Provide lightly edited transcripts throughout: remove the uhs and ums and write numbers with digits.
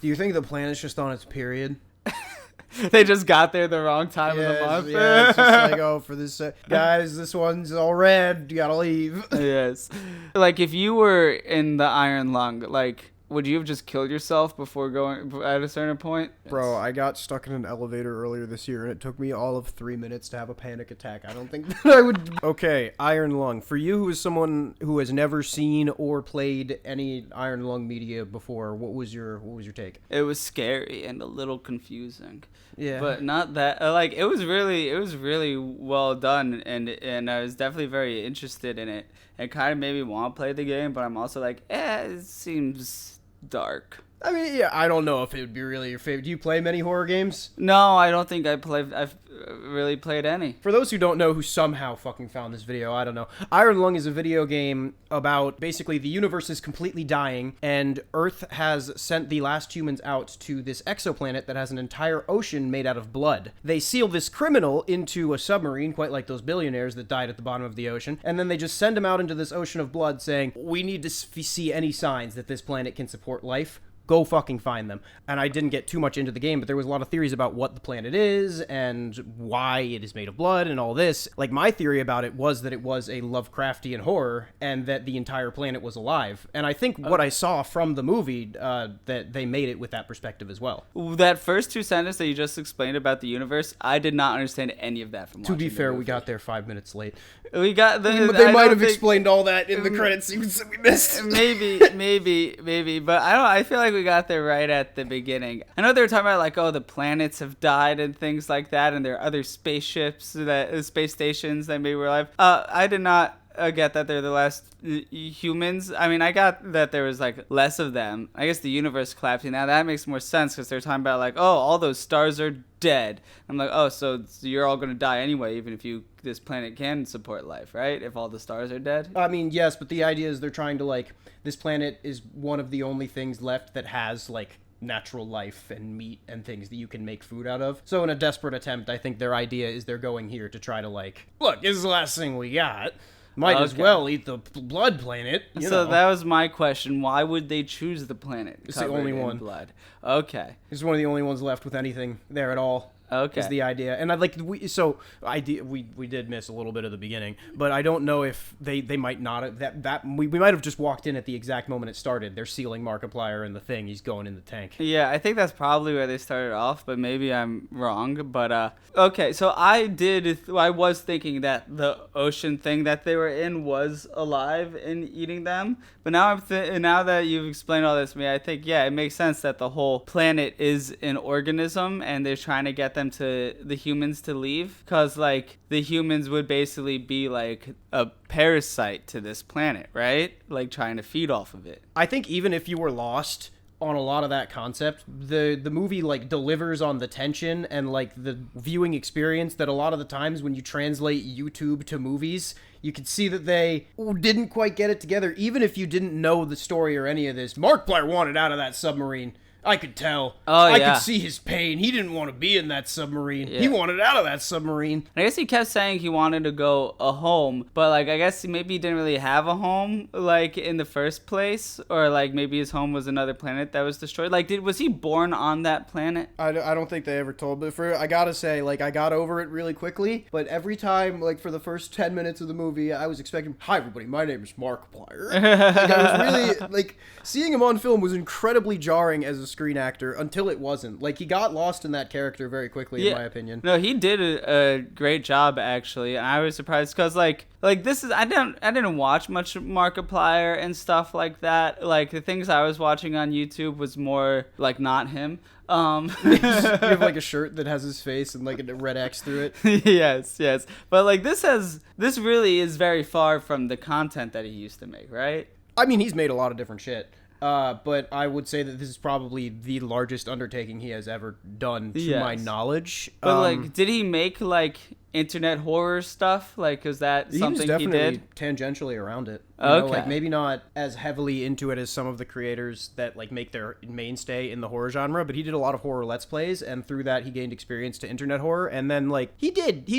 Do you think the planet's just on its period? They just got there the wrong time of the month. Yeah, it's just like, oh, for this... guys, this one's all red. You gotta leave. Yes. Like, if you were in the Iron Lung, like, would you have just killed yourself before going at a certain point? Bro, I got stuck in an elevator earlier this year, and it took me all of 3 minutes to have a panic attack. I don't think that I would... Okay, Iron Lung. For you, who is someone who has never seen or played any Iron Lung media before, what was your take? It was scary and a little confusing. Yeah. But not that, like, it was really well done, and I was definitely very interested in it. It kind of made me want to play the game, but I'm also like, it seems dark. I mean, yeah, I don't know if it would be really your favorite. Do you play many horror games? No, I don't think I've really played any. For those who don't know, who somehow fucking found this video, I don't know. Iron Lung is a video game about basically the universe is completely dying, and Earth has sent the last humans out to this exoplanet that has an entire ocean made out of blood. They seal this criminal into a submarine, quite like those billionaires that died at the bottom of the ocean, and then they just send him out into this ocean of blood saying, we need to see any signs that this planet can support life. Go fucking find them. And I didn't get too much into the game, but there was a lot of theories about what the planet is and why it is made of blood and all this. Like, my theory about it was that it was a Lovecraftian horror and that the entire planet was alive. And I think what I saw from the movie, that they made it with that perspective as well. That first two sentences that you just explained about the universe, I did not understand any of that from watching To be the fair, movie. we got there 5 minutes late. We got the. They might have explained all that in the credit sequence that we missed. Maybe, but I don't. I feel like we got there right at the beginning. I know they were talking about like, oh, the planets have died and things like that, and there are other spaceships space stations that maybe were alive. I did not get that they're the last humans. I mean, I got that there was like less of them. I guess the universe collapsing. Now that makes more sense because they're talking about like, oh, all those stars are dead. I'm like, oh, so you're all gonna die anyway, even if this planet can support life, right? If all the stars are dead. I mean, yes, but the idea is they're trying to like, this planet is one of the only things left that has like natural life and meat and things that you can make food out of. So in a desperate attempt, I think their idea is they're going here to try to like, look, this is the last thing we got. Might as well eat the blood planet. So that was my question. Why would they choose the planet? It's the only one. Blood. Okay. It's one of the only ones left with anything there at all. Okay. Is the idea. And we did miss a little bit of the beginning, but I don't know if they might not have, we might have just walked in at the exact moment it started. They're sealing Markiplier in the thing. He's going in the tank. Yeah, I think that's probably where they started off, but maybe I'm wrong. But okay, so I was thinking that the ocean thing that they were in was alive and eating them. But now now that you've explained all this to me, I think it makes sense that the whole planet is an organism and they're trying to get the humans to leave, because like the humans would basically be like a parasite to this planet, right? Like trying to feed off of it. I think even if you were lost on a lot of that concept, the movie like delivers on the tension and like the viewing experience that a lot of the times when you translate YouTube to movies, you could see that they didn't quite get it together. Even if you didn't know the story or any of this, Markiplier wanted out of that submarine. I could tell. I could see his pain. He didn't want to be in that submarine. Yeah. He wanted out of that submarine. I guess he kept saying he wanted to go home, but like I guess maybe he didn't really have a home like in the first place, or like maybe his home was another planet that was destroyed. Like, was he born on that planet? I don't think they ever told, but I gotta say, like, I got over it really quickly, but every time, like, for the first 10 minutes of the movie, I was expecting, hi everybody, my name is Markiplier. Like, I was really, like, seeing him on film was incredibly jarring as a screen actor until it wasn't. Like, he got lost in that character very quickly, in my opinion. No, he did a great job, actually, and I was surprised because like this is I didn't watch much Markiplier and stuff like that. Like, the things I was watching on YouTube was more like not him. You have like a shirt that has his face and like a red X through it. yes. But like this really is very far from the content that he used to make, right? I mean, he's made a lot of different shit. But I would say that this is probably the largest undertaking he has ever done, to my knowledge. But like, did he make like internet horror stuff? Like, is that something he did? He was definitely tangentially around it. You know, like maybe not as heavily into it as some of the creators that like make their mainstay in the horror genre, but he did a lot of horror Let's Plays, and through that he gained experience to internet horror, and then like he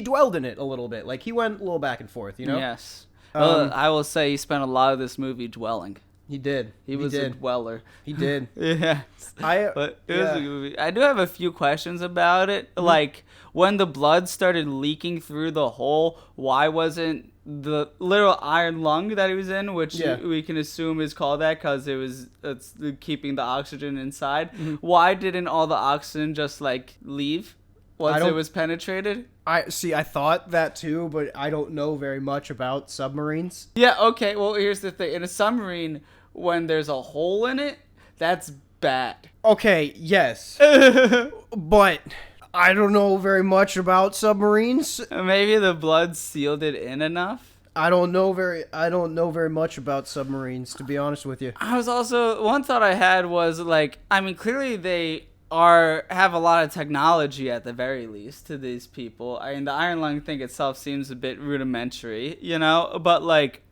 dwelled in it a little bit. Like, he went a little back and forth, you know? Yes. Well, I will say he spent a lot of this movie dwelling. He did. He was a dweller. He did. Yeah. But it was a good movie. I do have a few questions about it. Mm-hmm. Like, when the blood started leaking through the hole, why wasn't the literal iron lung that he was in, which we can assume is called that because it's keeping the oxygen inside, why didn't all the oxygen just, like, leave once it was penetrated? I thought that too, but I don't know very much about submarines. Yeah, okay, well, here's the thing. In a submarine, when there's a hole in it, that's bad. Okay, yes. But I don't know very much about submarines. Maybe the blood sealed it in enough. I don't know very much about submarines, to be honest with you. I was also, one thought I had was, like, I mean, clearly they have a lot of technology at the very least to these people. I mean, the iron lung thing itself seems a bit rudimentary, you know, but, like,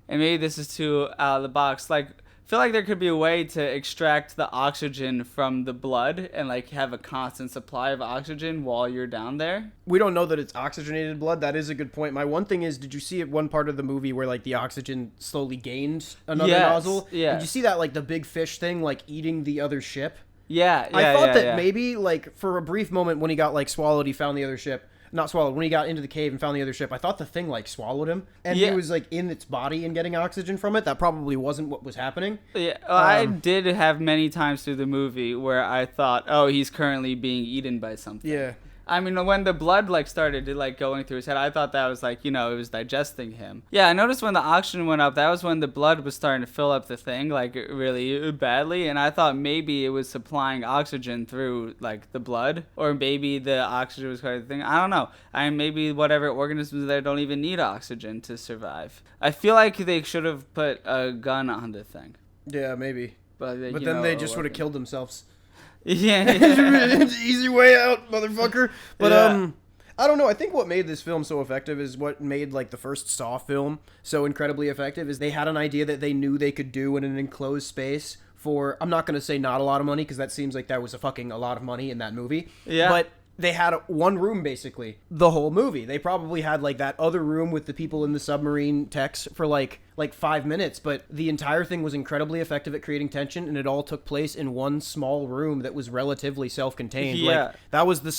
and maybe this is too out of the box, like, I feel like there could be a way to extract the oxygen from the blood and, like, have a constant supply of oxygen while you're down there. We don't know that it's oxygenated blood. That is a good point. My one thing is, did you see at one part of the movie where, like, the oxygen slowly gained another nozzle? Yeah. Did you see that, like, the big fish thing, like, eating the other ship? Yeah, I thought that maybe, like, for a brief moment when he got, like, swallowed, he found the other ship. Not swallowed. When he got into the cave and found the other ship, I thought the thing, like, swallowed him. And he was, like, in its body and getting oxygen from it. That probably wasn't what was happening. Yeah, I did have many times through the movie where I thought, oh, he's currently being eaten by something. Yeah. I mean, when the blood, like, started to, like, going through his head, I thought that was, like, you know, it was digesting him. Yeah, I noticed when the oxygen went up, that was when the blood was starting to fill up the thing, like, really badly. And I thought maybe it was supplying oxygen through, like, the blood. Or maybe the oxygen was kind of the thing. I don't know. I mean, maybe whatever organisms there don't even need oxygen to survive. I feel like they should have put a gun on the thing. Yeah, maybe. But then they just would have killed themselves. Yeah. Easy way out, motherfucker. But I don't know. I think what made this film so effective is what made, like, the first Saw film so incredibly effective is they had an idea that they knew they could do in an enclosed space for, I'm not going to say not a lot of money, because that seems like that was a lot of money in that movie. Yeah. But they had one room, basically, the whole movie. They probably had, like, that other room with the people in the submarine techs for, like 5 minutes, but the entire thing was incredibly effective at creating tension, and it all took place in one small room that was relatively self-contained. Yeah. Like, that was the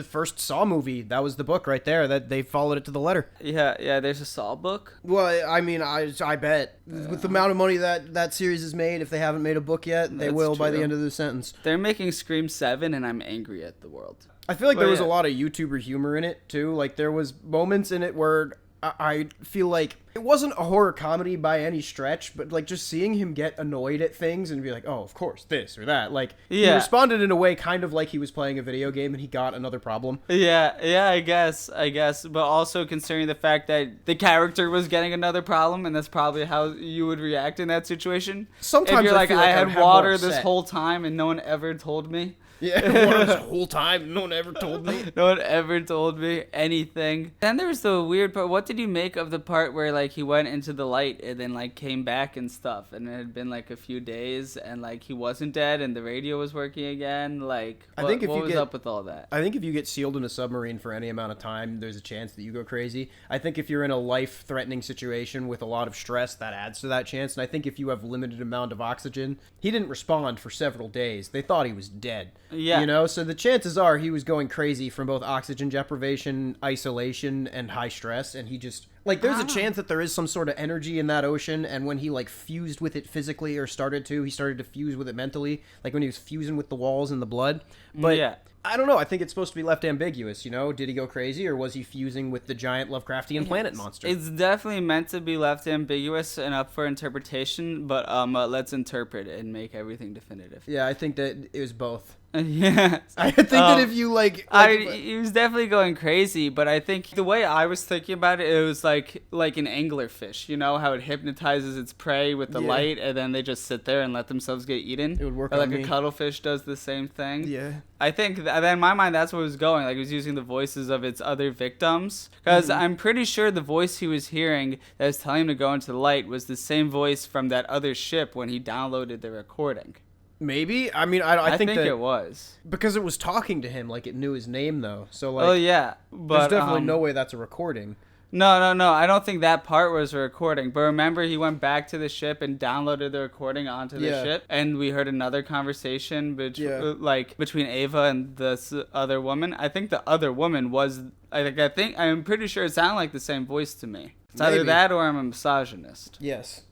first Saw movie. That was the book right there, that they followed it to the letter. Yeah, there's a Saw book. Well, I mean, I bet with the amount of money that series has made, if they haven't made a book yet, they will by the end of the sentence. They're making Scream 7, and I'm angry at the world. I feel like there was a lot of YouTuber humor in it, too. Like, there was moments in it where I feel like it wasn't a horror comedy by any stretch, but, like, just seeing him get annoyed at things and be like, oh, of course, this or that. Like, he responded in a way kind of like he was playing a video game and he got another problem. Yeah, I guess. But also considering the fact that the character was getting another problem, and that's probably how you would react in that situation. Sometimes if you're like, I had water this upset. whole time and no one ever told me. Yeah, water this whole time, no one ever told me. No one ever told me anything. Then there was the weird part. What did you make of the part where, like, he went into the light and then, like, came back and stuff, and it had been, like, a few days, and, like, he wasn't dead and the radio was working again? Like, what was up with all that? I think if you get sealed in a submarine for any amount of time, there's a chance that you go crazy. I think if you're in a life-threatening situation with a lot of stress, that adds to that chance. And I think if you have limited amount of oxygen, he didn't respond for several days. They thought he was dead. Yeah. You know, so the chances are he was going crazy from both oxygen deprivation, isolation, and high stress, and he just, like, there's a chance that there is some sort of energy in that ocean, and when he, like, fused with it physically, or he started to fuse with it mentally, like when he was fusing with the walls and the blood. But yeah. I don't know. I think it's supposed to be left ambiguous, you know? Did he go crazy, or was he fusing with the giant Lovecraftian planet monster? It's definitely meant to be left ambiguous and up for interpretation, but let's interpret it and make everything definitive. Yeah, I think that it was both. Yeah, I think that if you he was definitely going crazy, but I think the way I was thinking about it, it was like an anglerfish. You know how it hypnotizes its prey with the light, and then they just sit there and let themselves get eaten. It would work or on like me. a cuttlefish does the same thing. Yeah. I think then in my mind that's what it was going. Like, it was using the voices of its other victims, because I'm pretty sure the voice he was hearing that was telling him to go into the light was the same voice from that other ship when he downloaded the recording. Maybe. I mean, I think that it was because it was talking to him like it knew his name, though. So, like, oh yeah, but there's definitely no way that's a recording. No. I don't think that part was a recording. But remember, he went back to the ship and downloaded the recording onto the Yeah. ship, and we heard another conversation Yeah. between Ava and this other woman. I think the other woman was. I'm pretty sure it sounded like the same voice to me. It's either Maybe. that or I'm a misogynist. Yes.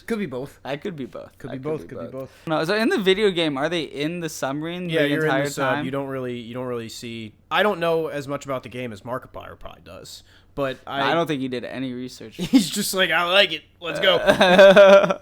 Could be both. I could be both. Could be both. No, so in the video game, are they in the submarine Yeah, the you're entire in the sub. time? You don't really see. I don't know as much about the game as Markiplier probably does, but I don't think he did any research. He's just like, I like it. Let's go.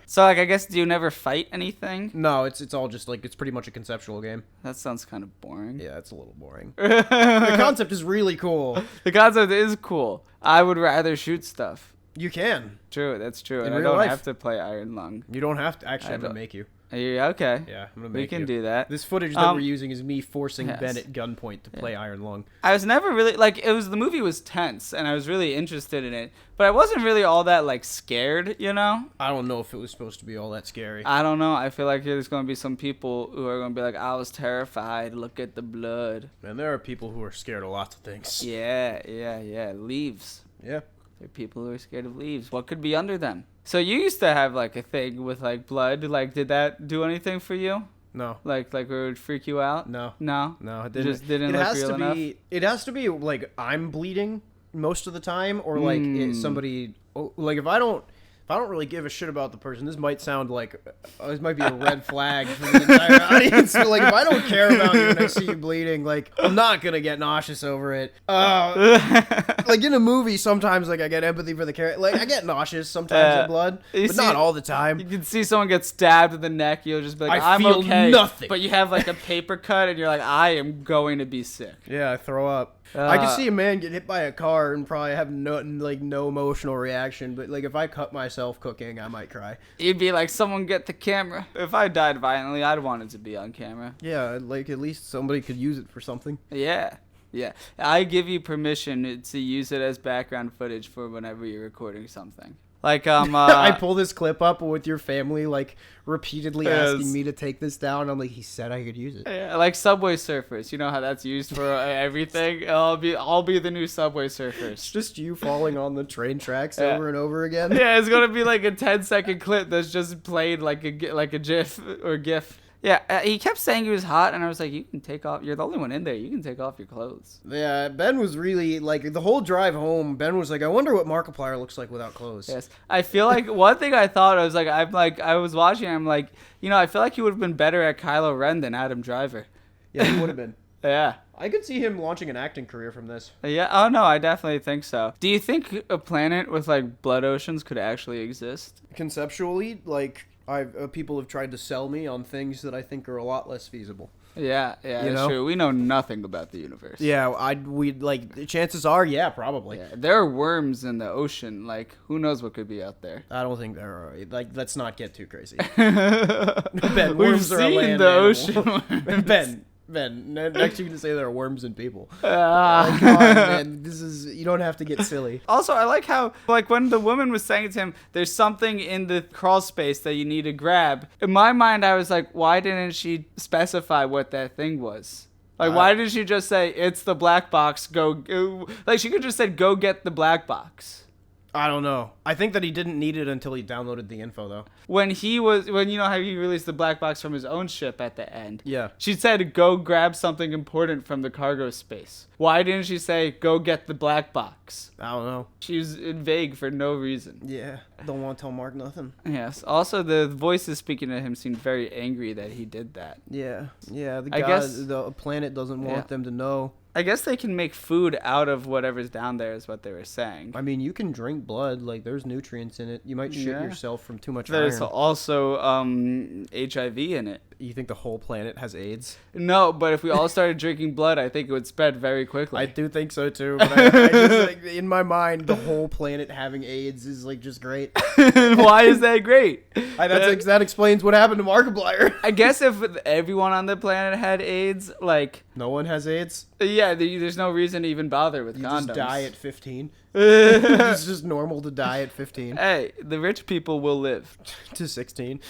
So, like, I guess, do you never fight anything? No, it's all just like it's pretty much a conceptual game. That sounds kind of boring. Yeah, it's a little boring. The concept is really cool. The concept is cool. I would rather shoot stuff. You can. True, that's true. In And I real don't life. have to play Iron Lung. You don't have to. Actually, I I'm gonna don't- make you. Yeah, okay. Yeah, I'm gonna We make can you. do that. This footage that Um, we're using is me forcing yes. Ben at gunpoint to play Iron Lung. I was never really, like, the movie was tense, and I was really interested in it, but I wasn't really all that, like, scared, you know? I don't know if it was supposed to be all that scary. I don't know. I feel like there's going to be some people who are going to be like, I was terrified. Look at the blood. And there are people who are scared of lots of things. Yeah. Leaves. Yeah. There are people who are scared of leaves. What could be under them? So you used to have, like, a thing with, like, blood. Like, did that do anything for you? No. Like it would freak you out? No. No? No, it It didn't. just didn't it look has real to enough? be. It has to be like I'm bleeding most of the time, or like somebody. Like if I don't really give a shit about the person, this might sound like this might be a red flag for the entire audience. But like if I don't care about you and I see you bleeding, like I'm not gonna get nauseous over it. Like in a movie, sometimes like I get empathy for the character. Like I get nauseous sometimes in blood, you but see- not all the time. You can see someone get stabbed in the neck, you'll just be like, I I'm feel okay. nothing. But you have like a paper cut and you're like, I am going to be sick. Yeah, I throw up. I can see a man get hit by a car and probably have no emotional reaction, but like if I cut myself cooking, I might cry. You'd be like, someone get the camera. If I died violently, I'd want it to be on camera. Yeah, like at least somebody could use it for something. Yeah. I give you permission to use it as background footage for whenever you're recording something. Like, I pull this clip up with your family like repeatedly Yes. asking me to take this down. I'm like, he said I could use it. yeah, like Subway Surfers. You know how that's used for everything? I'll be the new Subway It's Surfers. just you falling on the train tracks Yeah. over and over again. Yeah, it's gonna be like a 10-second clip that's just played like a GIF or GIF. Yeah, he kept saying he was hot, and I was like, you can take off. You're the only one in there. You can take off your clothes. Yeah, Ben was really like the whole drive home. Ben was like, I wonder what Markiplier looks like without clothes. Yes, I feel like one thing I thought I was like, I was watching. I'm like, I feel like he would have been better at Kylo Ren than Adam Driver. Yeah, he would have been. Yeah. I could see him launching an acting career from this. Yeah. Oh no, I definitely think so. Do you think a planet with like blood oceans could actually exist? Conceptually, like people have tried to sell me on things that I think are a lot less feasible. Yeah, that's know? true. We know nothing about the universe. Yeah, we'd like chances are, yeah, probably. Yeah, there are worms in the ocean. Like, who knows what could be out there? I don't think there are. Like, let's not get too crazy. Ben, worms are a seen land the animal. ocean. Ben, next you can say there are worms in people. Ah. Like, come on, man. You don't have to get silly. Also, I like how, like, when the woman was saying to him, there's something in the crawl space that you need to grab. In my mind, I was like, why didn't she specify what that thing was? Like, why didn't she just say, it's the black box, go. Like, she could just said, go get the black box. I don't know. I think that he didn't need it until he downloaded the info, though. When you know how he released the black box from his own ship at the end. Yeah. She said, go grab something important from the cargo space. Why didn't she say, go get the black box? I don't know. She was vague for no reason. Yeah. Don't want to tell Mark nothing. Yes. Also, the voices speaking to him seemed very angry that he did that. Yeah. Yeah. I guess- The planet doesn't want them to know. I guess they can make food out of whatever's down there is what they were saying. I mean, you can drink blood. Like, there's nutrients in it. You might shit Yeah. yourself from too much There's iron. also HIV in it. You think the whole planet has AIDS? No, but if we all started drinking blood, I think it would spread very quickly. I do think so too, but I just like, in my mind, the whole planet having AIDS is like just great. Why is that great? That explains what happened to Markiplier. I guess if everyone on the planet had AIDS, like, No one has AIDS. yeah, there's no reason to even bother with You condoms. just die at 15. It's just normal to die at 15 Hey, the rich people will live. to 16.